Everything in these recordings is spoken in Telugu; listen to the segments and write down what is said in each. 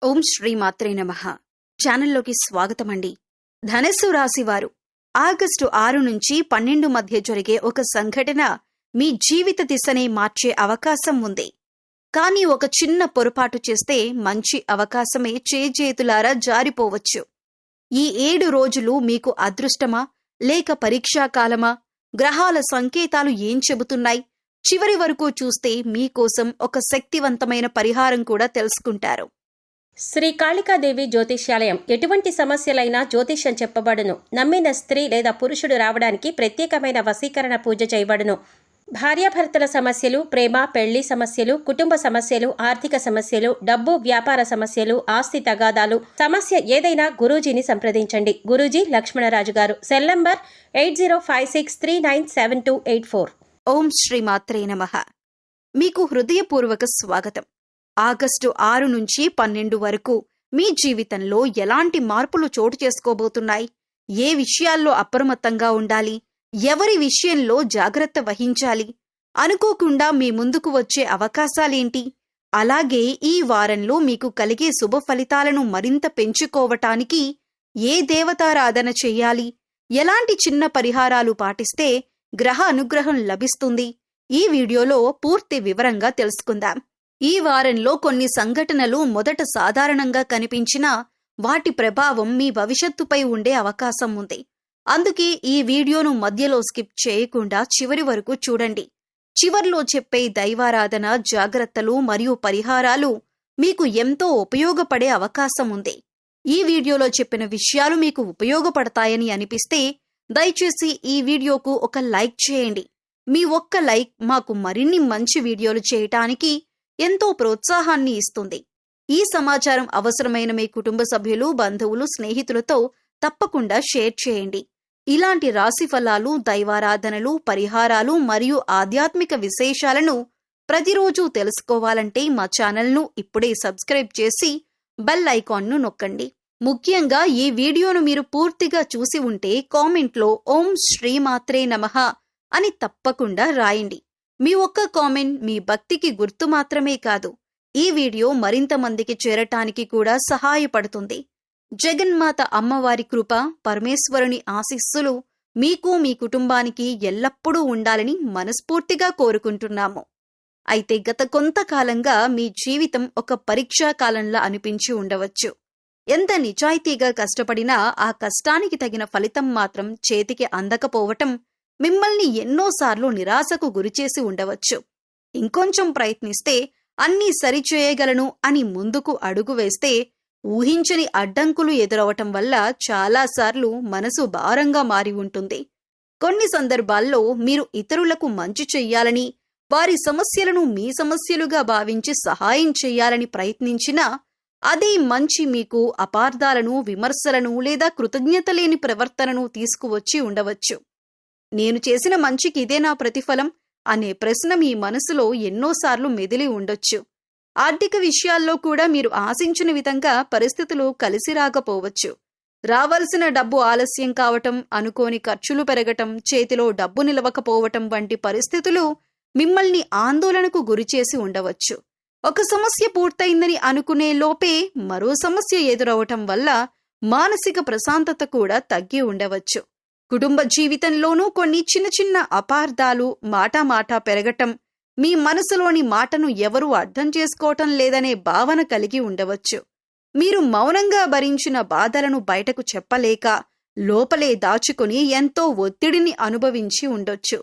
ఓం శ్రీ మాత్రే నమః. ఛానల్లోకి స్వాగతమండి. ధనస్సు రాశివారు ఆగస్టు 6 నుంచి 12 మధ్య జరిగే ఒక సంఘటన మీ జీవిత దిశనే మార్చే అవకాశం ఉంది. కానీ ఒక చిన్న పొరపాటు చేస్తే మంచి అవకాశమే చేజేతులారా జారిపోవచ్చు. ఈ 7 రోజులు మీకు అదృష్టమా లేక పరీక్షాకాలమా? గ్రహాల సంకేతాలు ఏం చెబుతున్నాయి? చివరి వరకు చూస్తే మీకోసం ఒక శక్తివంతమైన పరిహారం కూడా తెలుసుకుంటారు. శ్రీ కాళికాదేవి జ్యోతిష్యాలయం ఎటువంటి సమస్యలైనా జ్యోతిష్యం చెప్పబడును. నమ్మిన స్త్రీ లేదా పురుషుడు రావడానికి ప్రత్యేకమైన వశీకరణ పూజ చేయబడును. భార్యాభర్తల సమస్యలు, ప్రేమ పెళ్లి సమస్యలు, కుటుంబ సమస్యలు, ఆర్థిక సమస్యలు, డబ్బు వ్యాపార సమస్యలు, ఆస్తి తగాదాలు, సమస్య ఏదైనా గురూజీని సంప్రదించండి. గురూజీ లక్ష్మణరాజు గారు. Cell number 8056397284. ఓం శ్రీ మాత్రే నమః. మీకు హృదయపూర్వక స్వాగతం. ఆగస్టు 6 నుంచి 12 వరకు మీ జీవితంలో ఎలాంటి మార్పులు చోటు చేసుకోబోతున్నాయి? ఏ విషయాల్లో అప్రమత్తంగా ఉండాలి? ఎవరి విషయంలో జాగ్రత్త వహించాలి? అనుకోకుండా మీ ముందుకు వచ్చే అవకాశాలేంటి? అలాగే ఈ వారంలో మీకు కలిగే శుభ ఫలితాలను మరింత పెంచుకోవటానికి ఏ దేవతారాధన చెయ్యాలి? ఎలాంటి చిన్న పరిహారాలు పాటిస్తే గ్రహ అనుగ్రహం లభిస్తుంది? ఈ వీడియోలో పూర్తి వివరంగా తెలుసుకుందాం. ఈ వారంలో కొన్ని సంఘటనలు మొదట సాధారణంగా కనిపించినా వాటి ప్రభావం మీ భవిష్యత్తుపై ఉండే అవకాశం ఉంది. అందుకే ఈ వీడియోను మధ్యలో స్కిప్ చేయకుండా చివరి వరకు చూడండి. చివర్లో చెప్పే దైవారాధన, జాగ్రత్తలు మరియు పరిహారాలు మీకు ఎంతో ఉపయోగపడే అవకాశం ఉంది. ఈ వీడియోలో చెప్పిన విషయాలు మీకు ఉపయోగపడతాయని అనిపిస్తే దయచేసి ఈ వీడియోకు ఒక లైక్ చేయండి. మీ ఒక్క లైక్ మాకు మరిన్ని మంచి వీడియోలు చేయటానికి ఎంతో ప్రోత్సాహాన్ని ఇస్తుంది. ఈ సమాచారం అవసరమైన మీ కుటుంబ సభ్యులు, బంధువులు, స్నేహితులతో తప్పకుండా షేర్ చేయండి. ఇలాంటి రాశి ఫలాలు, దైవారాధనలు, పరిహారాలు మరియు ఆధ్యాత్మిక విశేషాలను ప్రతిరోజు తెలుసుకోవాలంటే మా ఛానల్ను ఇప్పుడే సబ్స్క్రైబ్ చేసి బెల్ ఐకాన్ను నొక్కండి. ముఖ్యంగా ఈ వీడియోను మీరు పూర్తిగా చూసి ఉంటే కామెంట్లో ఓం శ్రీ మాత్రే నమః అని తప్పకుండా రాయండి. మీ ఒక్క కామెంట్ మీ భక్తికి గుర్తు మాత్రమే కాదు, ఈ వీడియో మరింత మందికి చేరటానికి కూడా సహాయపడుతుంది. జగన్మాత అమ్మవారి కృప, పరమేశ్వరుని ఆశీస్సులు మీకు, మీ కుటుంబానికి ఎల్లప్పుడూ ఉండాలని మనస్ఫూర్తిగా కోరుకుంటున్నాము. అయితే గత కొంతకాలంగా మీ జీవితం ఒక పరీక్షా కాలంలా అనిపించి ఉండవచ్చు. ఎంత నిజాయితీగా కష్టపడినా ఆ కష్టానికి తగిన ఫలితం మాత్రం చేతికి అందకపోవటం మిమ్మల్ని ఎన్నోసార్లు నిరాశకు గురిచేసి ఉండవచ్చు. ఇంకొంచెం ప్రయత్నిస్తే అన్నీ సరిచేయగలను అని ముందుకు అడుగు వేస్తే ఊహించని అడ్డంకులు ఎదురవటం వల్ల చాలాసార్లు మనసు భారంగా మారి ఉంటుంది. కొన్ని సందర్భాల్లో మీరు ఇతరులకు మంచి చెయ్యాలని, వారి సమస్యలను మీ సమస్యలుగా భావించి సహాయం చెయ్యాలని ప్రయత్నించినా అదే మంచి మీకు అపార్థాలను, విమర్శలను లేదా కృతజ్ఞత లేని ప్రవర్తనను తీసుకువచ్చి ఉండవచ్చు. నేను చేసిన మంచికి ఇదే నా ప్రతిఫలం అనే ప్రశ్న మీ మనసులో ఎన్నోసార్లు మెదిలి ఉండొచ్చు. ఆర్థిక విషయాల్లో కూడా మీరు ఆశించిన విధంగా పరిస్థితులు కలిసి రాకపోవచ్చు. రావాల్సిన డబ్బు ఆలస్యం కావటం, అనుకోని ఖర్చులు పెరగటం, చేతిలో డబ్బు నిలవకపోవటం వంటి పరిస్థితులు మిమ్మల్ని ఆందోళనకు గురిచేసి ఉండవచ్చు. ఒక సమస్య పూర్తయిందని అనుకునే లోపే మరో సమస్య ఎదురవటం వల్ల మానసిక ప్రశాంతత కూడా తగ్గి ఉండవచ్చు. కుటుంబ జీవితంలోనూ కొన్ని చిన్న చిన్న అపార్థాలు, మాటా పెరగటం, మీ మనసులోని మాటను ఎవరూ అర్థం చేసుకోవటం లేదనే భావన కలిగి ఉండవచ్చు. మీరు మౌనంగా భరించిన బాధలను బయటకు చెప్పలేక లోపలే దాచుకుని ఎంతో ఒత్తిడిని అనుభవించి ఉండొచ్చు.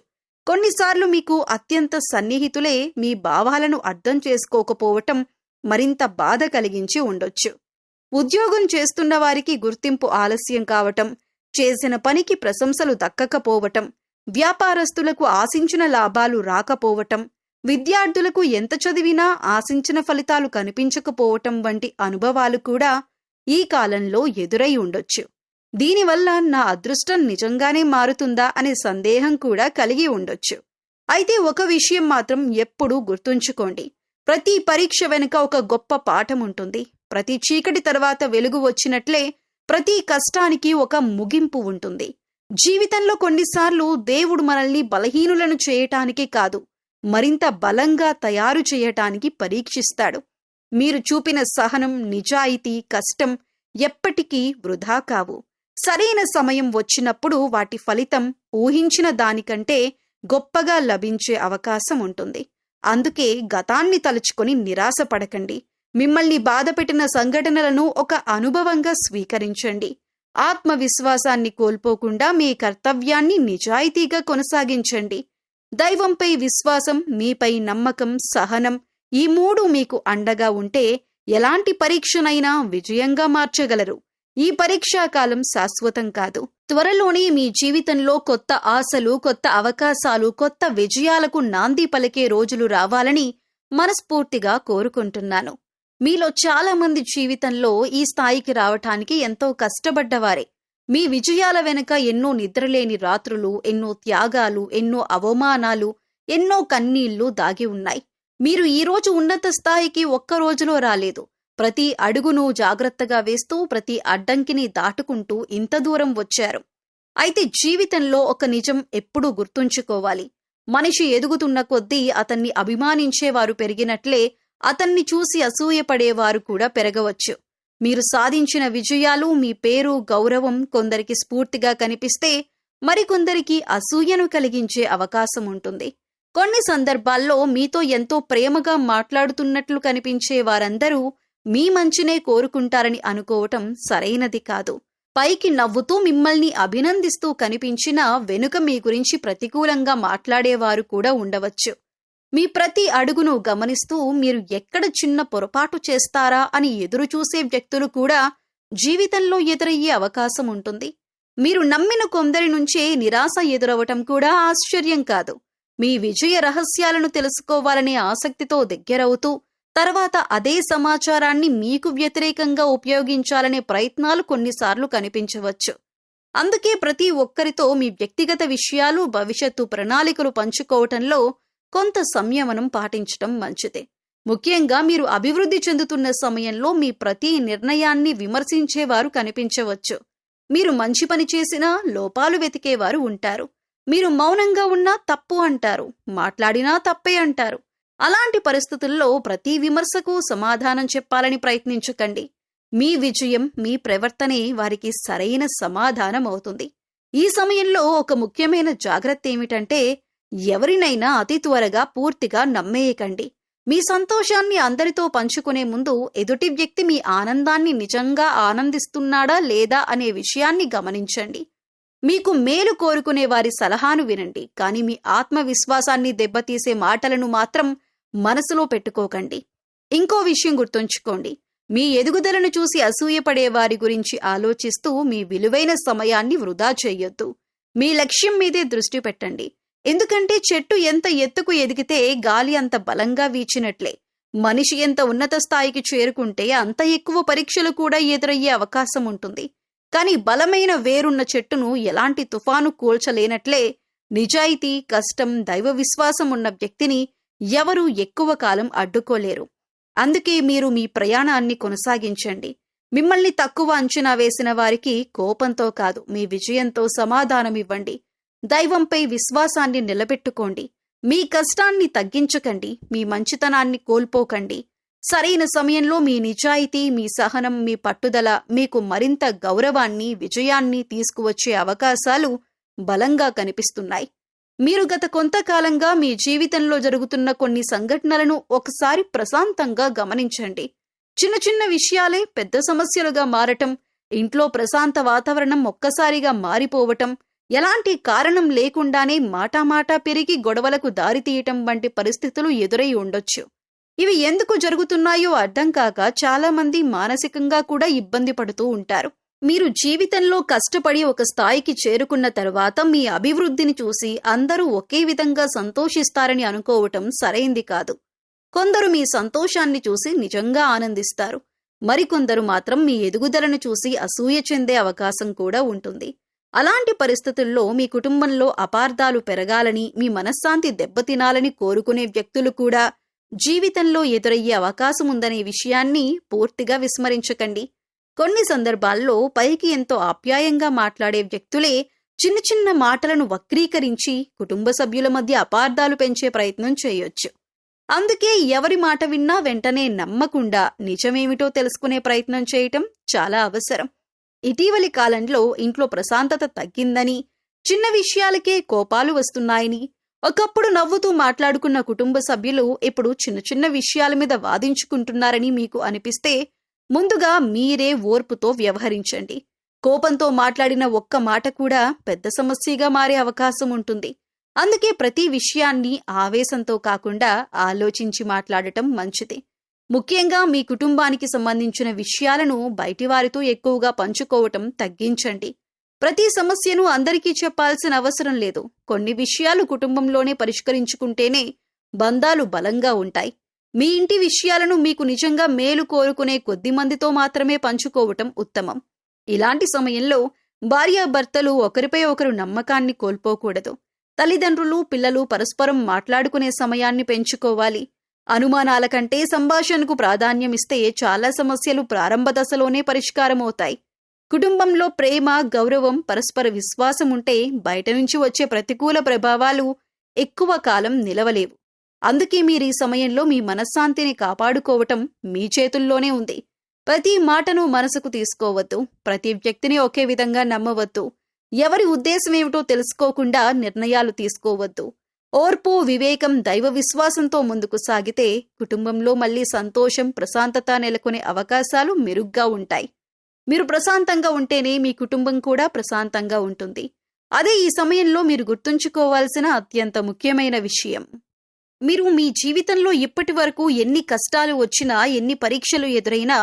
కొన్నిసార్లు మీకు అత్యంత సన్నిహితులే మీ భావాలను అర్థం చేసుకోకపోవటం మరింత బాధ కలిగించి ఉండొచ్చు. ఉద్యోగం చేస్తున్న వారికి గుర్తింపు ఆలస్యం కావటం, చేసిన పనికి ప్రశంసలు దక్కకపోవటం, వ్యాపారస్తులకు ఆశించిన లాభాలు రాకపోవటం, విద్యార్థులకు ఎంత చదివినా ఆశించిన ఫలితాలు కనిపించకపోవటం వంటి అనుభవాలు కూడా ఈ కాలంలో ఎదురై ఉండొచ్చు. దీనివల్ల నా అదృష్టం నిజంగానే మారుతుందా అనే సందేహం కూడా కలిగి ఉండొచ్చు. అయితే ఒక విషయం మాత్రం ఎప్పుడూ గుర్తుంచుకోండి. ప్రతి పరీక్ష వెనుక ఒక గొప్ప పాఠం ఉంటుంది. ప్రతి చీకటి తర్వాత వెలుగు వచ్చినట్లే ప్రతి కష్టానికి ఒక ముగింపు ఉంటుంది. జీవితంలో కొన్నిసార్లు దేవుడు మనల్ని బలహీనులను చేయటానికి కాదు, మరింత బలంగా తయారు చేయటానికి పరీక్షిస్తాడు. మీరు చూపిన సహనం, నిజాయితీ, కష్టం ఎప్పటికీ వృధా కావు. సరైన సమయం వచ్చినప్పుడు వాటి ఫలితం ఊహించిన దానికంటే గొప్పగా లభించే అవకాశం ఉంటుంది. అందుకే గతాన్ని తలుచుకొని నిరాశపడకండి. మిమ్మల్ని బాధపెట్టిన సంఘటనలను ఒక అనుభవంగా స్వీకరించండి. ఆత్మవిశ్వాసాన్ని కోల్పోకుండా మీ కర్తవ్యాన్ని నిజాయితీగా కొనసాగించండి. దైవంపై విశ్వాసం, మీపై నమ్మకం, సహనం ఈ 3 మీకు అండగా ఉంటే ఎలాంటి పరీక్షనైనా విజయంగా మార్చగలరు. ఈ పరీక్షాకాలం శాశ్వతం కాదు. త్వరలోనే మీ జీవితంలో కొత్త ఆశలు, కొత్త అవకాశాలు, కొత్త విజయాలకు నాంది పలికే రోజులు రావాలని మనస్ఫూర్తిగా కోరుకుంటున్నాను. మీలో చాలా మంది జీవితంలో ఈ స్థాయికి రావటానికి ఎంతో కష్టపడ్డవారే. మీ విజయాల వెనుక ఎన్నో నిద్రలేని రాత్రులు, ఎన్నో త్యాగాలు, ఎన్నో అవమానాలు, ఎన్నో కన్నీళ్లు దాగి ఉన్నాయి. మీరు ఈరోజు ఉన్నత స్థాయికి ఒక్క రోజులో రాలేదు. ప్రతి అడుగును జాగ్రత్తగా వేస్తూ, ప్రతి అడ్డంకిని దాటుకుంటూ ఇంత దూరం వచ్చారు. అయితే జీవితంలో ఒక నిజం ఎప్పుడూ గుర్తుంచుకోవాలి. మనిషి ఎదుగుతున్న కొద్దీ అతన్ని అభిమానించేవారు పెరిగినట్లే అతన్ని చూసి అసూయపడేవారు కూడా పెరగవచ్చు. మీరు సాధించిన విజయాలు, మీ పేరు, గౌరవం కొందరికి స్ఫూర్తిగా కనిపిస్తే మరికొందరికి అసూయను కలిగించే అవకాశం ఉంటుంది. కొన్ని సందర్భాల్లో మీతో ఎంతో ప్రేమగా మాట్లాడుతున్నట్లు కనిపించే వారందరూ మీ మంచినే కోరుకుంటారని అనుకోవటం సరైనది కాదు. పైకి నవ్వుతూ మిమ్మల్ని అభినందిస్తూ కనిపించినా వెనుక మీ గురించి ప్రతికూలంగా మాట్లాడేవారు కూడా ఉండవచ్చు. మీ ప్రతి అడుగును గమనిస్తూ మీరు ఎక్కడ చిన్న పొరపాటు చేస్తారా అని ఎదురుచూసే వ్యక్తులు కూడా జీవితంలో ఎదురయ్యే అవకాశం ఉంటుంది. మీరు నమ్మిన కొందరి నుంచే నిరాశ ఎదురవటం కూడా ఆశ్చర్యం కాదు. మీ విజయ రహస్యాలను తెలుసుకోవాలనే ఆసక్తితో దగ్గరవుతూ తర్వాత అదే సమాచారాన్ని మీకు వ్యతిరేకంగా ఉపయోగించాలనే ప్రయత్నాలు కొన్నిసార్లు కనిపించవచ్చు. అందుకే ప్రతి ఒక్కరితో మీ వ్యక్తిగత విషయాలు, భవిష్యత్తు ప్రణాళికలు పంచుకోవటంలో కొంత సంయమనం పాటించటం మంచిదే. ముఖ్యంగా మీరు అభివృద్ధి చెందుతున్న సమయంలో మీ ప్రతి నిర్ణయాన్ని విమర్శించేవారు కనిపించవచ్చు. మీరు మంచి పని చేసినా లోపాలు వెతికేవారు ఉంటారు. మీరు మౌనంగా ఉన్నా తప్పు అంటారు, మాట్లాడినా తప్పే అంటారు. అలాంటి పరిస్థితుల్లో ప్రతి విమర్శకు సమాధానం చెప్పాలని ప్రయత్నించకండి. మీ విజయం, మీ ప్రవర్తనే వారికి సరైన సమాధానం అవుతుంది. ఈ సమయంలో ఒక ముఖ్యమైన జాగ్రత్త ఏమిటంటే ఎవరినైనా అతి త్వరగా పూర్తిగా నమ్మేయకండి. మీ సంతోషాన్ని అందరితో పంచుకునే ముందు ఎదుటి వ్యక్తి మీ ఆనందాన్ని నిజంగా ఆనందిస్తున్నాడా లేదా అనే విషయాన్ని గమనించండి. మీకు మేలు కోరుకునే వారి సలహాను వినండి, కానీ మీ ఆత్మవిశ్వాసాన్ని దెబ్బతీసే మాటలను మాత్రం మనసులో పెట్టుకోకండి. ఇంకో విషయం గుర్తుంచుకోండి, మీ ఎదుగుదలను చూసి అసూయపడే వారి గురించి ఆలోచిస్తూ మీ విలువైన సమయాన్ని వృధా చెయ్యొద్దు. మీ లక్ష్యం మీదే దృష్టి పెట్టండి. ఎందుకంటే చెట్టు ఎంత ఎత్తుకు ఎదిగితే గాలి అంత బలంగా వీచినట్లే. మనిషి ఎంత ఉన్నత స్థాయికి చేరుకుంటే అంత ఎక్కువ పరీక్షలు కూడా ఎదురయ్యే అవకాశం ఉంటుంది. కానీ బలమైన వేరున్న చెట్టును ఎలాంటి తుఫాను కూల్చలేనట్లే నిజాయితీ, కష్టం, దైవ విశ్వాసం ఉన్న వ్యక్తిని ఎవరూ ఎక్కువ కాలం అడ్డుకోలేరు. అందుకే మీరు మీ ప్రయాణాన్ని కొనసాగించండి. మిమ్మల్ని తక్కువ అంచనా వేసిన వారికి కోపంతో కాదు, మీ విజయంతో సమాధానమివ్వండి. దైవంపై విశ్వాసాన్ని నిలబెట్టుకోండి. మీ కష్టాన్ని తగ్గించకండి, మీ మంచితనాన్ని కోల్పోకండి. సరైన సమయంలో మీ నిజాయితీ, మీ సహనం, మీ పట్టుదల మీకు మరింత గౌరవాన్ని, విజయాన్ని తీసుకువచ్చే అవకాశాలు బలంగా కనిపిస్తున్నాయి. మీరు గత కొంతకాలంగా మీ జీవితంలో జరుగుతున్న కొన్ని సంఘటనలను ఒకసారి ప్రశాంతంగా గమనించండి. చిన్న చిన్న విషయాలే పెద్ద సమస్యలుగా మారటం, ఇంట్లో ప్రశాంత వాతావరణం ఒక్కసారిగా మారిపోవటం, ఎలాంటి కారణం లేకుండానే మాటామాటా పెరిగి గొడవలకు దారితీయటం వంటి పరిస్థితులు ఎదురై ఉండొచ్చు. ఇవి ఎందుకు జరుగుతున్నాయో అర్థం కాక చాలా మంది మానసికంగా కూడా ఇబ్బంది పడుతూ ఉంటారు. మీరు జీవితంలో కష్టపడి ఒక స్థాయికి చేరుకున్న తరువాత మీ అభివృద్ధిని చూసి అందరూ ఒకే విధంగా సంతోషిస్తారని అనుకోవటం సరైంది కాదు. కొందరు మీ సంతోషాన్ని చూసి నిజంగా ఆనందిస్తారు. మరికొందరు మాత్రం మీ ఎదుగుదలను చూసి అసూయ చెందే అవకాశం కూడా ఉంటుంది. అలాంటి పరిస్థితుల్లో మీ కుటుంబంలో అపార్థాలు పెరగాలని, మీ మనశ్శాంతి దెబ్బతినాలని కోరుకునే వ్యక్తులు కూడా జీవితంలో ఎదురయ్యే అవకాశం ఉందనే విషయాన్ని పూర్తిగా విస్మరించకండి. కొన్ని సందర్భాల్లో పైకి ఎంతో ఆప్యాయంగా మాట్లాడే వ్యక్తులే చిన్న చిన్న మాటలను వక్రీకరించి కుటుంబ సభ్యుల మధ్య అపార్థాలు పెంచే ప్రయత్నం చేయొచ్చు. అందుకే ఎవరి మాట విన్నా వెంటనే నమ్మకుండా నిజమేమిటో తెలుసుకునే ప్రయత్నం చేయటం చాలా అవసరం. ఇటీవలి కాలంలో ఇంట్లో ప్రశాంతత తగ్గిందని, చిన్న విషయాలకే కోపాలు వస్తున్నాయని, ఒకప్పుడు నవ్వుతూ మాట్లాడుకున్న కుటుంబ సభ్యులు ఇప్పుడు చిన్న చిన్న విషయాల మీద వాదించుకుంటున్నారని మీకు అనిపిస్తే ముందుగా మీరే ఓర్పుతో వ్యవహరించండి. కోపంతో మాట్లాడిన ఒక్క మాట కూడా పెద్ద సమస్యగా మారే అవకాశం ఉంటుంది. అందుకే ప్రతి విషయాన్ని ఆవేశంతో కాకుండా ఆలోచించి మాట్లాడటం మంచిది. ముఖ్యంగా మీ కుటుంబానికి సంబంధించిన విషయాలను బయటివారితో ఎక్కువగా పంచుకోవటం తగ్గించండి. ప్రతి సమస్యను అందరికీ చెప్పాల్సిన అవసరం లేదు. కొన్ని విషయాలు కుటుంబంలోనే పరిష్కరించుకుంటేనే బంధాలు బలంగా ఉంటాయి. మీ ఇంటి విషయాలను మీకు నిజంగా మేలు కోరుకునే కొద్ది మందితో మాత్రమే పంచుకోవటం ఉత్తమం. ఇలాంటి సమయంలో భార్యాభర్తలు ఒకరిపై ఒకరు నమ్మకాన్ని కోల్పోకూడదు. తల్లిదండ్రులు, పిల్లలు పరస్పరం మాట్లాడుకునే సమయాన్ని పెంచుకోవాలి. అనుమానాల కంటే సంభాషణకు ప్రాధాన్యమిస్తే చాలా సమస్యలు ప్రారంభ దశలోనే పరిష్కారమవుతాయి. కుటుంబంలో ప్రేమ, గౌరవం, పరస్పర విశ్వాసం ఉంటే బయట నుంచి వచ్చే ప్రతికూల ప్రభావాలు ఎక్కువ కాలం నిలవలేవు. అందుకే మీరీ సమయంలో మీ మనశ్శాంతిని కాపాడుకోవటం మీ చేతుల్లోనే ఉంది. ప్రతి మాటను మనసుకు తీసుకోవద్దు. ప్రతి వ్యక్తిని ఒకే విధంగా నమ్మవద్దు. ఎవరి ఉద్దేశమేమిటో తెలుసుకోకుండా నిర్ణయాలు తీసుకోవద్దు. ఓర్పు, వివేకం, దైవ విశ్వాసంతో ముందుకు సాగితే కుటుంబంలో మళ్లీ సంతోషం, ప్రశాంతత నెలకొనే అవకాశాలు మెరుగ్గా ఉంటాయి. మీరు ప్రశాంతంగా ఉంటేనే మీ కుటుంబం కూడా ప్రశాంతంగా ఉంటుంది. అదే ఈ సమయంలో మీరు గుర్తుంచుకోవాల్సిన అత్యంత ముఖ్యమైన విషయం. మీరు మీ జీవితంలో ఇప్పటి వరకు ఎన్ని కష్టాలు వచ్చినా, ఎన్ని పరీక్షలు ఎదురైనా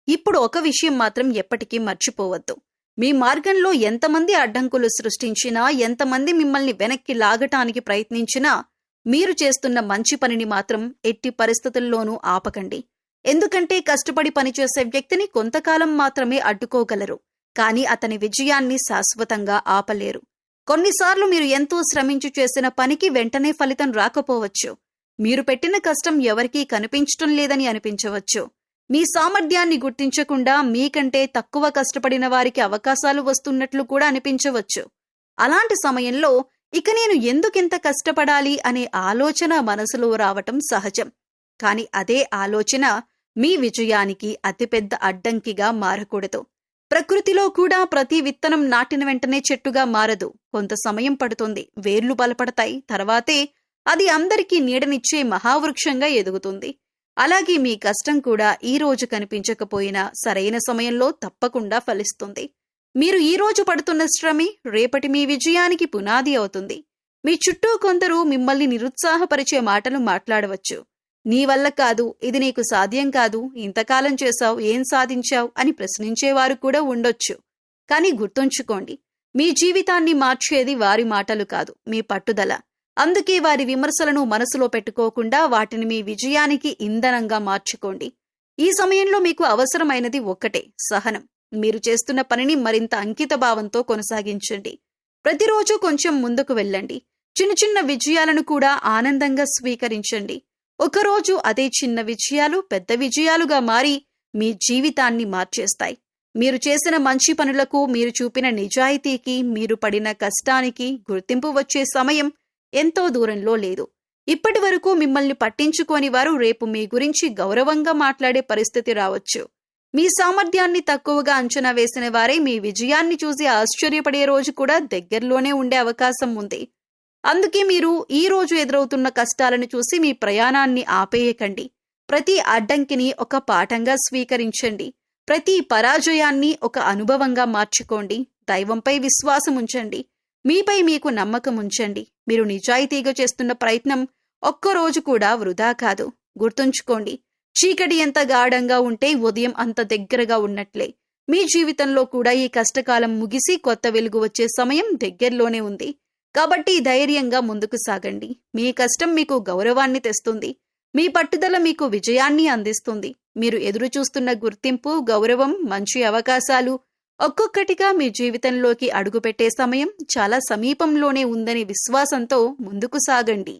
ఇప్పుడు ఒక విషయం మాత్రం ఎప్పటికీ మర్చిపోవద్దు. మీ మార్గంలో ఎంతమంది అడ్డంకులు సృష్టించినా, ఎంతమంది మిమ్మల్ని వెనక్కి లాగటానికి ప్రయత్నించినా మీరు చేస్తున్న మంచి పనిని మాత్రం ఎట్టి పరిస్థితుల్లోనూ ఆపకండి. ఎందుకంటే కష్టపడి పనిచేసే వ్యక్తిని కొంతకాలం మాత్రమే అడ్డుకోగలరు, కానీ అతని విజయాన్ని శాశ్వతంగా ఆపలేరు. కొన్నిసార్లు మీరు ఎంతో శ్రమించి చేసిన పనికి వెంటనే ఫలితం రాకపోవచ్చు. మీరు పెట్టిన కష్టం ఎవరికీ కనిపించటం లేదని అనిపించవచ్చు. మీ సామర్థ్యాన్ని గుర్తించకుండా మీకంటే తక్కువ కష్టపడిన వారికి అవకాశాలు వస్తున్నట్లు కూడా అనిపించవచ్చు. అలాంటి సమయంలో ఇక నేను ఎందుకింత కష్టపడాలి అనే ఆలోచన మనసులో రావటం సహజం. కాని అదే ఆలోచన మీ విజయానికి అతిపెద్ద అడ్డంకిగా మారకూడదు. ప్రకృతిలో కూడా ప్రతి విత్తనం నాటిన వెంటనే చెట్టుగా మారదు. కొంత సమయం పడుతుంది. వేర్లు బలపడతాయి. తర్వాతే అది అందరికీ నీడనిచ్చే మహావృక్షంగా ఎదుగుతుంది. అలాగే మీ కష్టం కూడా ఈ రోజు కనిపించకపోయినా సరైన సమయంలో తప్పకుండా ఫలిస్తుంది. మీరు ఈ రోజు పడుతున్న శ్రమే రేపటి మీ విజయానికి పునాది అవుతుంది. మీ చుట్టూ కొందరు మిమ్మల్ని నిరుత్సాహపరిచే మాటలు మాట్లాడవచ్చు. నీ వల్ల కాదు, ఇది నీకు సాధ్యం కాదు, ఇంతకాలం చేశావు, ఏం సాధించావు అని ప్రశ్నించేవారు కూడా ఉండొచ్చు. కానీ గుర్తుంచుకోండి, మీ జీవితాన్ని మార్చేది వారి మాటలు కాదు, మీ పట్టుదల. అందుకే వారి విమర్శలను మనసులో పెట్టుకోకుండా వాటిని మీ విజయానికి ఇంధనంగా మార్చుకోండి. ఈ సమయంలో మీకు అవసరమైనది ఒక్కటే, సహనం. మీరు చేస్తున్న పనిని మరింత అంకిత భావంతో కొనసాగించండి. ప్రతిరోజు కొంచెం ముందుకు వెళ్ళండి. చిన్న చిన్న విజయాలను కూడా ఆనందంగా స్వీకరించండి. ఒకరోజు అదే చిన్న విజయాలు పెద్ద విజయాలుగా మారి మీ జీవితాన్ని మార్చేస్తాయి. మీరు చేసిన మంచి పనులకు, మీరు చూపిన నిజాయితీకి, మీరు పడిన కష్టానికి గుర్తింపు వచ్చే సమయం ఎంతో దూరంలో లేదు. ఇప్పటి వరకు మిమ్మల్ని పట్టించుకోని వారు రేపు మీ గురించి గౌరవంగా మాట్లాడే పరిస్థితి రావచ్చు. మీ సామర్థ్యాన్ని తక్కువగా అంచనా వేసిన వారే మీ విజయాన్ని చూసి ఆశ్చర్యపడే రోజు కూడా దగ్గరలోనే ఉండే అవకాశం ఉంది. అందుకే మీరు ఈ రోజు ఎదురవుతున్న కష్టాలను చూసి మీ ప్రయాణాన్ని ఆపేయకండి. ప్రతి అడ్డంకిని ఒక పాఠంగా స్వీకరించండి. ప్రతి పరాజయాన్ని ఒక అనుభవంగా మార్చుకోండి. దైవంపై విశ్వాసం ఉంచండి. మీపై మీకు నమ్మకం ఉంచండి. మీరు నిజాయితీగా చేస్తున్న ప్రయత్నం ఒక్కరోజు కూడా వృధా కాదు. గుర్తుంచుకోండి, చీకటి ఎంత గాఢంగా ఉంటే ఉదయం అంత దగ్గరగా ఉన్నట్లే. మీ జీవితంలో కూడా ఈ కష్టకాలం ముగిసి కొత్త వెలుగు వచ్చే సమయం దగ్గరలోనే ఉంది. కాబట్టి ధైర్యంగా ముందుకు సాగండి. మీ కష్టం మీకు గౌరవాన్ని తెస్తుంది. మీ పట్టుదల మీకు విజయాన్ని అందిస్తుంది. మీరు ఎదురు చూస్తున్న గుర్తింపు, గౌరవం, మంచి అవకాశాలు ఒక్కొక్కటిగా మీ జీవితంలోకి అడుగుపెట్టే సమయం చాలా సమీపంలోనే ఉందనే విశ్వాసంతో ముందుకు సాగండి.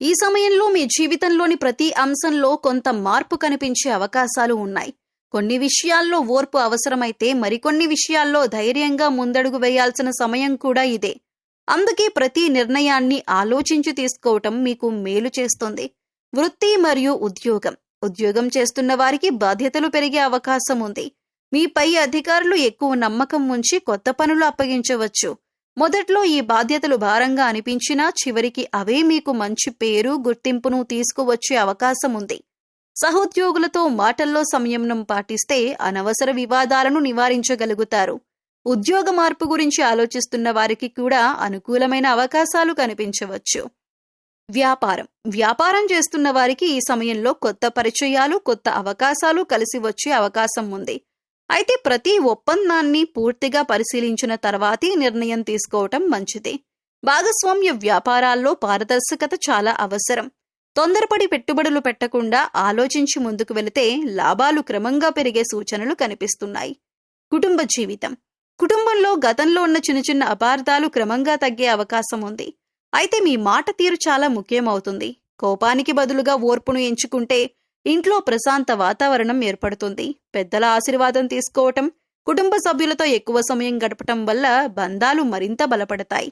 ఈ సమయంలో మీ జీవితంలోని ప్రతి అంశంలో కొంత మార్పు కనిపించే అవకాశాలు ఉన్నాయి. కొన్ని విషయాల్లో ఓర్పు అవసరమైతే మరికొన్ని విషయాల్లో ధైర్యంగా ముందడుగు వేయాల్సిన సమయం కూడా ఇదే. అందుకే ప్రతి నిర్ణయాన్ని ఆలోచించి తీసుకోవటం మీకు మేలు చేస్తుంది. వృత్తి మరియు ఉద్యోగం. ఉద్యోగం చేస్తున్న వారికి బాధ్యతలు పెరిగే అవకాశం ఉంది. మీ పై అధికారులు ఎక్కువ నమ్మకం ఉంచి కొత్త పనులు అప్పగించవచ్చు. మొదట్లో ఈ బాధ్యతలు భారంగా అనిపించినా చివరికి అవే మీకు మంచి పేరు, గుర్తింపును తీసుకువచ్చే అవకాశం ఉంది. సహోద్యోగులతో మాటల్లో సంయమనం పాటిస్తే అనవసర వివాదాలను నివారించగలుగుతారు. ఉద్యోగ మార్పు గురించి ఆలోచిస్తున్న వారికి కూడా అనుకూలమైన అవకాశాలు కనిపించవచ్చు. వ్యాపారం చేస్తున్న వారికి ఈ సమయంలో కొత్త పరిచయాలు, కొత్త అవకాశాలు కలిసి వచ్చే అవకాశం ఉంది. అయితే ప్రతి ఒప్పందాన్ని పూర్తిగా పరిశీలించిన తర్వాతే నిర్ణయం తీసుకోవటం మంచిది. భాగస్వామ్య వ్యాపారాల్లో పారదర్శకత చాలా అవసరం. తొందరపడి పెట్టుబడులు పెట్టకుండా ఆలోచించి ముందుకు వెళితే లాభాలు క్రమంగా పెరిగే సూచనలు కనిపిస్తున్నాయి. కుటుంబ జీవితం. కుటుంబంలో గతంలో ఉన్న చిన్న చిన్న అపార్థాలు క్రమంగా తగ్గే అవకాశం ఉంది. అయితే మీ మాట తీరు చాలా ముఖ్యమవుతుంది. కోపానికి బదులుగా ఓర్పును ఎంచుకుంటే ఇంట్లో ప్రశాంత వాతావరణం ఏర్పడుతుంది. పెద్దల ఆశీర్వాదం తీసుకోవటం, కుటుంబ సభ్యులతో ఎక్కువ సమయం గడపటం వల్ల బంధాలు మరింత బలపడతాయి.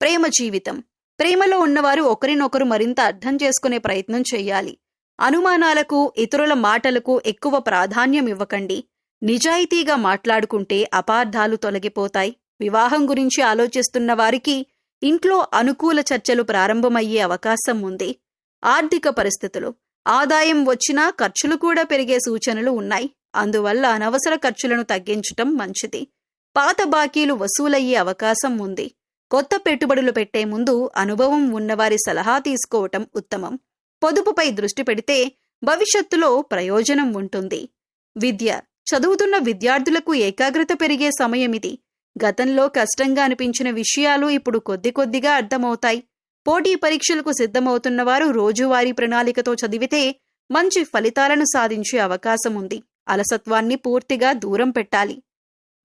ప్రేమ జీవితం. ప్రేమలో ఉన్నవారు ఒకరినొకరు మరింత అర్థం చేసుకునే ప్రయత్నం చేయాలి. అనుమానాలకు, ఇతరుల మాటలకు ఎక్కువ ప్రాధాన్యం ఇవ్వకండి. నిజాయితీగా మాట్లాడుకుంటే అపార్థాలు తొలగిపోతాయి. వివాహం గురించి ఆలోచిస్తున్న వారికి ఇంట్లో అనుకూల చర్చలు ప్రారంభమయ్యే అవకాశం ఉంది. ఆర్థిక పరిస్థితులు. ఆదాయం వచ్చినా ఖర్చులు కూడా పెరిగే సూచనలు ఉన్నాయి. అందువల్ల అనవసర ఖర్చులను తగ్గించటం మంచిది. పాత బాకీలు వసూలయ్యే అవకాశం ఉంది. కొత్త పెట్టుబడులు పెట్టే ముందు అనుభవం ఉన్నవారి సలహా తీసుకోవటం ఉత్తమం. పొదుపుపై దృష్టి పెడితే భవిష్యత్తులో ప్రయోజనం ఉంటుంది. విద్య. చదువుతున్న విద్యార్థులకు ఏకాగ్రత పెరిగే సమయమిది. గతంలో కష్టంగా అనిపించిన విషయాలు ఇప్పుడు కొద్ది కొద్దిగా అర్థమవుతాయి. పోటీ పరీక్షలకు సిద్ధమవుతున్న వారు రోజువారీ ప్రణాళికతో చదివితే మంచి ఫలితాలను సాధించే అవకాశం ఉంది. అలసత్వాన్ని పూర్తిగా దూరం పెట్టాలి.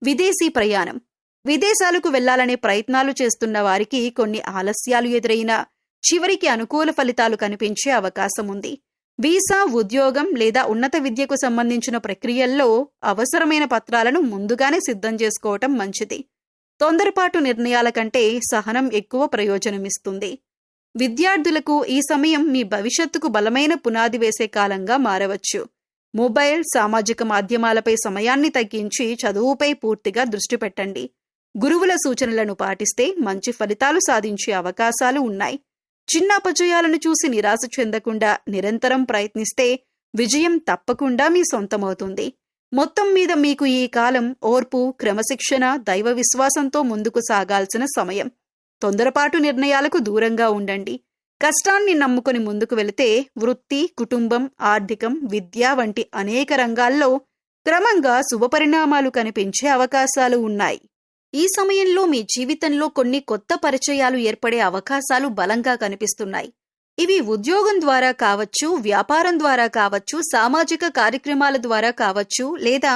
విదేశీ ప్రయాణం. విదేశాలకు వెళ్లాలనే ప్రయత్నాలు చేస్తున్న వారికి కొన్ని ఆలస్యాలు ఎదురైనా చివరికి అనుకూల ఫలితాలు కనిపించే అవకాశం ఉంది. వీసా, ఉద్యోగం లేదా ఉన్నత విద్యకు సంబంధించిన ప్రక్రియల్లో అవసరమైన పత్రాలను ముందుగానే సిద్ధం చేసుకోవటం మంచిది. తొందరపాటు నిర్ణయాల కంటే సహనం ఎక్కువ ప్రయోజనమిస్తుంది. విద్యార్థులకు ఈ సమయం మీ భవిష్యత్తుకు బలమైన పునాది వేసే కాలంగా మారవచ్చు. మొబైల్, సామాజిక మాధ్యమాలపై సమయాన్ని తగ్గించి చదువుపై పూర్తిగా దృష్టి పెట్టండి. గురువుల సూచనలను పాటిస్తే మంచి ఫలితాలు సాధించే అవకాశాలు ఉన్నాయి. చిన్న అపజయాలను చూసి నిరాశ చెందకుండా నిరంతరం ప్రయత్నిస్తే విజయం తప్పకుండా మీ సొంతమవుతుంది. మొత్తం మీద మీకు ఈ కాలం ఓర్పు, క్రమశిక్షణ, దైవ విశ్వాసంతో ముందుకు సాగాల్సిన సమయం. తొందరపాటు నిర్ణయాలకు దూరంగా ఉండండి. కష్టాన్ని నమ్ముకొని ముందుకు వెళితే వృత్తి, కుటుంబం, ఆర్థికం, విద్య వంటి అనేక రంగాల్లో క్రమంగా శుభపరిణామాలు కనిపించే అవకాశాలు ఉన్నాయి. ఈ సమయంలో మీ జీవితంలో కొన్ని కొత్త పరిచయాలు ఏర్పడే అవకాశాలు బలంగా కనిపిస్తున్నాయి. ఇవి ఉద్యోగం ద్వారా కావచ్చు, వ్యాపారం ద్వారా కావచ్చు, సామాజిక కార్యక్రమాల ద్వారా కావచ్చు, లేదా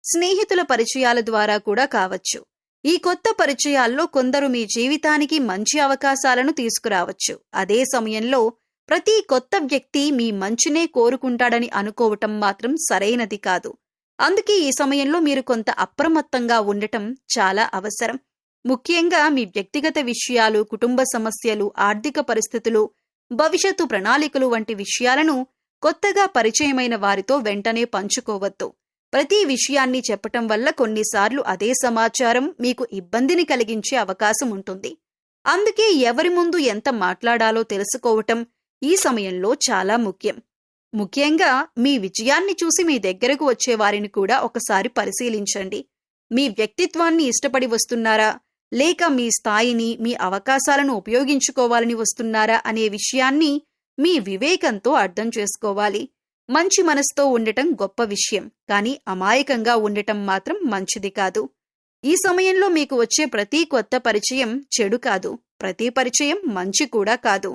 స్నేహితుల పరిచయాల ద్వారా కూడా కావచ్చు. ఈ కొత్త పరిచయాల్లో కొందరు మీ జీవితానికి మంచి అవకాశాలను తీసుకురావచ్చు. అదే సమయంలో ప్రతి కొత్త వ్యక్తి మీ మంచినే కోరుకుంటాడని అనుకోవటం మాత్రం సరైనది కాదు. అందుకే ఈ సమయంలో మీరు కొంత అప్రమత్తంగా ఉండటం చాలా అవసరం. ముఖ్యంగా మీ వ్యక్తిగత విషయాలు, కుటుంబ సమస్యలు, ఆర్థిక పరిస్థితులు, భవిష్యత్తు ప్రణాళికలు వంటి విషయాలను కొత్తగా పరిచయమైన వారితో వెంటనే పంచుకోవద్దు. ప్రతి విషయాన్ని చెప్పటం వల్ల కొన్నిసార్లు అదే సమాచారం మీకు ఇబ్బందిని కలిగించే అవకాశం ఉంటుంది. అందుకే ఎవరి ముందు ఎంత మాట్లాడాలో తెలుసుకోవటం ఈ సమయంలో చాలా ముఖ్యం. ముఖ్యంగా మీ విజయాన్ని చూసి మీ దగ్గరకు వచ్చే వారిని కూడా ఒకసారి పరిశీలించండి. మీ వ్యక్తిత్వాన్ని ఇష్టపడి వస్తున్నారా, లేక మీ స్థాయిని, మీ అవకాశాలను ఉపయోగించుకోవాలని వస్తున్నారా అనే విషయాన్ని మీ వివేకంతో అర్థం చేసుకోవాలి. మంచి మనసుతో ఉండటం గొప్ప విషయం, కానీ అమాయకంగా ఉండటం మాత్రం మంచిది కాదు. ఈ సమయంలో మీకు వచ్చే ప్రతి కొత్త పరిచయం చెడు కాదు, ప్రతి పరిచయం మంచి కూడా కాదు.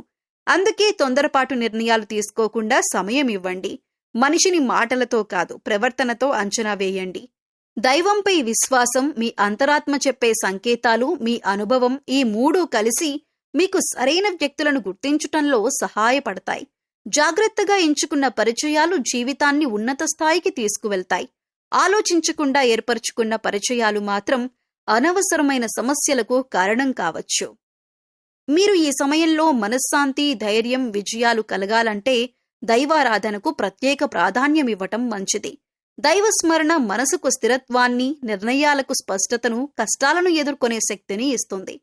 అందుకే తొందరపాటు నిర్ణయాలు తీసుకోకుండా సమయం ఇవ్వండి. మనిషిని మాటలతో కాదు, ప్రవర్తనతో అంచనా వేయండి. దైవంపై విశ్వాసం, మీ అంతరాత్మ చెప్పే సంకేతాలు, మీ అనుభవం ఈ మూడూ కలిసి మీకు సరైన వ్యక్తులను గుర్తించటంలో సహాయపడతాయి. జాగ్రత్తగా ఎంచుకున్న పరిచయాలు జీవితాన్ని ఉన్నత స్థాయికి తీసుకువెళ్తాయి. ఆలోచించకుండా ఏర్పరచుకున్న పరిచయాలు మాత్రం అనవసరమైన సమస్యలకు కారణం కావచ్చు. మీరు ఈ సమయంలో మనశ్శాంతి, ధైర్యం, విజయాలు కలగాలంటే దైవారాధనకు ప్రత్యేక ప్రాధాన్యమివ్వటం మంచిది. దైవస్మరణ మనసుకు స్థిరత్వాన్ని, నిర్ణయాలకు స్పష్టతను, కష్టాలను ఎదుర్కొనే శక్తిని ఇస్తుంది.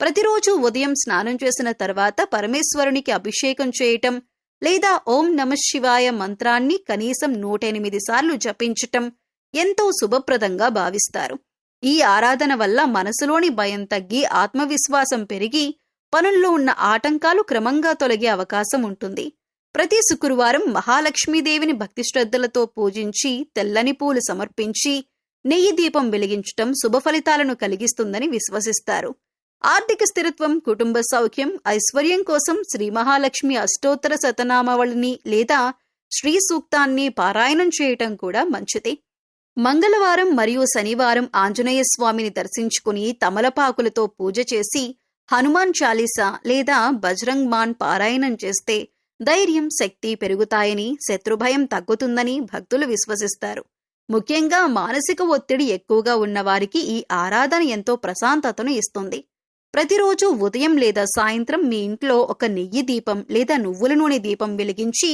ప్రతిరోజు ఉదయం స్నానం చేసిన తర్వాత పరమేశ్వరునికి అభిషేకం చేయటం లేదా ఓం నమఃశివాయ మంత్రాన్ని కనీసం 108 సార్లు జపించటం ఎంతో శుభప్రదంగా భావిస్తారు. ఈ ఆరాధన వల్ల మనసులోని భయం తగ్గి ఆత్మవిశ్వాసం పెరిగి పనుల్లో ఉన్న ఆటంకాలు క్రమంగా తొలగే అవకాశం ఉంటుంది. ప్రతి శుక్రవారం మహాలక్ష్మీదేవిని భక్తి శ్రద్ధలతో పూజించి తెల్లని పూలు సమర్పించి నెయ్యి దీపం వెలిగించటం శుభ ఫలితాలను కలిగిస్తుందని విశ్వసిస్తారు. ఆర్థిక స్థిరత్వం, కుటుంబ సౌఖ్యం, ఐశ్వర్యం కోసం శ్రీ మహాలక్ష్మి అష్టోత్తర శతనామావళిని లేదా శ్రీ సూక్తాన్ని పారాయణం చేయటం కూడా మంచిది. మంగళవారం మరియు శనివారం ఆంజనేయ స్వామిని దర్శించుకుని తమలపాకులతో పూజ చేసి హనుమాన్ చాలీసా లేదా బజరంగ్ మాన్ పారాయణం చేస్తే ధైర్యం, శక్తి పెరుగుతాయని, శత్రుభయం తగ్గుతుందని భక్తులు విశ్వసిస్తారు. ముఖ్యంగా మానసిక ఒత్తిడి ఎక్కువగా ఉన్నవారికి ఈ ఆరాధన ఎంతో ప్రశాంతతను ఇస్తుంది. ప్రతిరోజు ఉదయం లేదా సాయంత్రం మీ ఇంట్లో ఒక నెయ్యి దీపం లేదా నువ్వుల నూనె దీపం వెలిగించి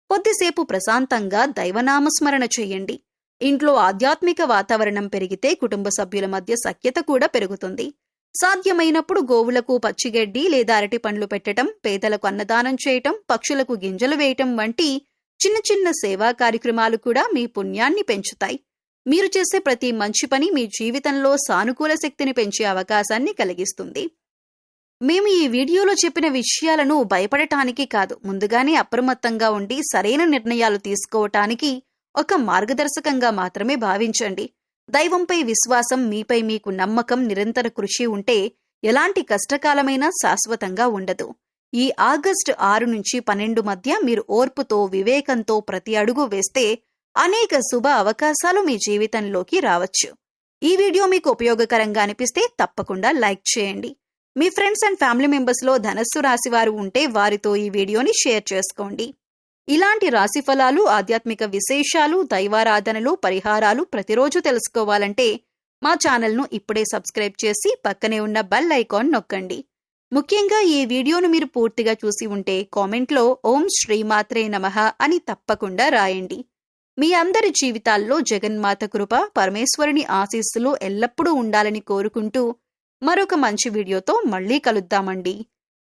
కొద్దిసేపు ప్రశాంతంగా దైవనామస్మరణ చేయండి. ఇంట్లో ఆధ్యాత్మిక వాతావరణం పెరిగితే కుటుంబ సభ్యుల మధ్య సఖ్యత కూడా పెరుగుతుంది. సాధ్యమైనప్పుడు గోవులకు పచ్చిగడ్డి లేదా అరటి పండ్లు పెట్టడం, పేదలకు అన్నదానం చేయటం, పక్షులకు గింజలు వేయటం వంటి చిన్న చిన్న సేవా కార్యక్రమాలు కూడా మీ పుణ్యాన్ని పెంచుతాయి. మీరు చేసే ప్రతి మంచి పని మీ జీవితంలో సానుకూల శక్తిని పెంచే అవకాశాన్ని కలిగిస్తుంది. మేము ఈ వీడియోలో చెప్పిన విషయాలను భయపడటానికి కాదు, ముందుగానే అప్రమత్తంగా ఉండి సరైన నిర్ణయాలు తీసుకోవటానికి ఒక మార్గదర్శకంగా మాత్రమే భావించండి. దైవంపై విశ్వాసం, మీపై మీకు నమ్మకం, నిరంతర కృషి ఉంటే ఎలాంటి కష్టకాలమైనా శాశ్వతంగా ఉండదు. ఈ ఆగస్టు 6 నుంచి 12 మధ్య మీరు ఓర్పుతో, వివేకంతో ప్రతి అడుగు వేస్తే అనేక శుభ అవకాశాలు మీ జీవితంలోకి రావచ్చు. ఈ వీడియో మీకు ఉపయోగకరంగా అనిపిస్తే తప్పకుండా లైక్ చేయండి. మీ ఫ్రెండ్స్ అండ్ ఫ్యామిలీ మెంబర్స్లో ధనస్సు రాశి వారు ఉంటే వారితో ఈ వీడియోని షేర్ చేసుకోండి. ఇలాంటి రాశి ఫలాలు, ఆధ్యాత్మిక విశేషాలు, దైవారాధనలు, పరిహారాలు ప్రతిరోజు తెలుసుకోవాలంటే మా ఛానల్ను ఇప్పుడే సబ్స్క్రైబ్ చేసి పక్కనే ఉన్న బెల్ ఐకాన్ నొక్కండి. ముఖ్యంగా ఈ వీడియోను మీరు పూర్తిగా చూసి ఉంటే కామెంట్లో ఓం శ్రీమాత్రే నమః అని తప్పకుండా రాయండి. మీ అందరి జీవితాల్లో జగన్మాత కృప, పరమేశ్వరుని ఆశీస్సులు ఎల్లప్పుడూ ఉండాలని కోరుకుంటూ మరొక మంచి వీడియోతో మళ్ళీ కలుద్దామండి.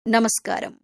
నమస్కారం.